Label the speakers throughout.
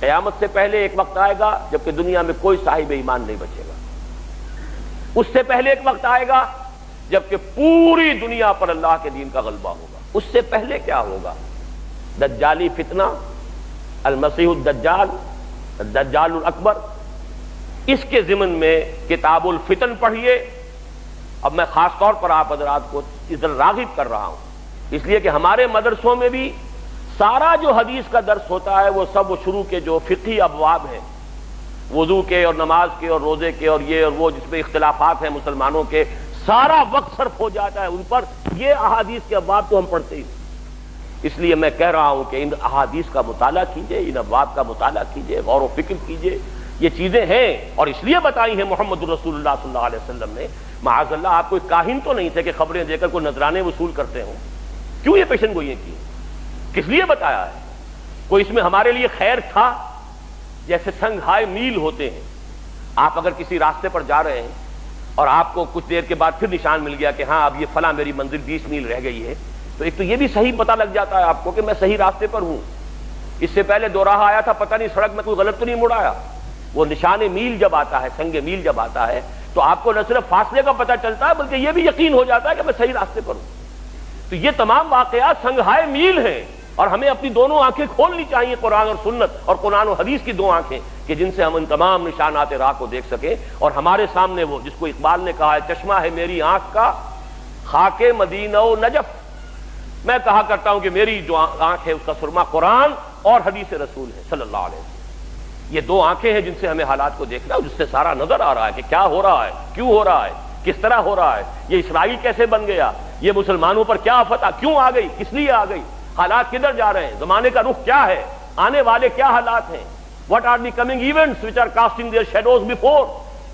Speaker 1: قیامت سے پہلے ایک وقت آئے گا جبکہ دنیا میں کوئی صاحب ایمان نہیں بچے گا. اس سے پہلے ایک وقت آئے گا جبکہ پوری دنیا پر اللہ کے دین کا غلبہ ہوگا. اس سے پہلے کیا ہوگا؟ دجالی فتنہ، المسیح الدجال، الدجال الاکبر. اس کے ضمن میں کتاب الفتن پڑھیے. اب میں خاص طور پر آپ حضرات کو ادھر راغب کر رہا ہوں، اس لیے کہ ہمارے مدرسوں میں بھی سارا جو حدیث کا درس ہوتا ہے وہ سب وہ شروع کے جو فقہی ابواب ہیں، وضو کے اور نماز کے اور روزے کے اور یہ اور وہ جس میں اختلافات ہیں مسلمانوں کے، سارا وقت صرف ہو جاتا ہے ان پر. یہ احادیث کے ابواب تو ہم پڑھتے ہی. اس لیے میں کہہ رہا ہوں کہ ان احادیث کا مطالعہ کیجئے، ان ابواب کا مطالعہ کیجئے، غور و فکر کیجئے. یہ چیزیں ہیں اور اس لیے بتائی ہیں محمد رسول اللہ صلی اللہ علیہ وسلم نے. معاذ اللہ آپ کوئی کاہن تو نہیں تھے کہ خبریں دے کر کوئی نذرانے وصول کرتے ہوں. کیوں یہ پیشن گوئیاں کی؟ کس لیے بتایا ہے؟ کوئی اس میں ہمارے لیے خیر تھا؟ جیسے سنگھائے میل ہوتے ہیں، آپ اگر کسی راستے پر جا رہے ہیں اور آپ کو کچھ دیر کے بعد پھر نشان مل گیا کہ ہاں اب یہ فلاں میری منزل 20 میل رہ گئی ہے، تو ایک تو یہ بھی صحیح پتہ لگ جاتا ہے آپ کو کہ میں صحیح راستے پر ہوں. اس سے پہلے دو راہ آیا تھا، پتہ نہیں سڑک میں کوئی غلط تو نہیں مڑ آیا. وہ نشان میل جب آتا ہے، سنگ میل جب آتا ہے، تو آپ کو نہ صرف فاصلے کا پتہ چلتا ہے بلکہ یہ بھی یقین ہو جاتا ہے کہ میں صحیح راستے پر ہوں. تو یہ تمام واقعات سنگھائے میل ہیں اور ہمیں اپنی دونوں آنکھیں کھولنی چاہیے، قرآن اور سنت اور قرآن و حدیث کی دو آنکھیں، کہ جن سے ہم ان تمام نشانات راہ کو دیکھ سکیں. اور ہمارے سامنے وہ جس کو اقبال نے کہا ہے چشمہ ہے میری آنکھ کا خاک مدینہ و نجف. میں کہا کرتا ہوں کہ میری جو آنکھ ہے اس کا سرما قرآن اور حدیث رسول ہے صلی اللہ علیہ وسلم. یہ دو آنکھیں ہیں جن سے ہمیں حالات کو دیکھنا ہے، جس سے سارا نظر آ رہا ہے کہ کیا ہو رہا ہے، کیوں ہو رہا ہے، کس طرح ہو رہا ہے، یہ اسرائیل کیسے بن گیا، یہ مسلمانوں پر کیا آفت کیوں آ گئی، کس لیے آ گئی، حالات کدھر جا رہے ہیں، زمانے کا رخ کیا ہے، آنے والے کیا حالات ہیں، what are the coming events which are casting their shadows before.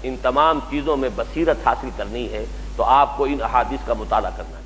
Speaker 1: ان تمام چیزوں میں بصیرت حاصل کرنی ہے تو آپ کو ان احادیث کا مطالعہ کرنا ہے.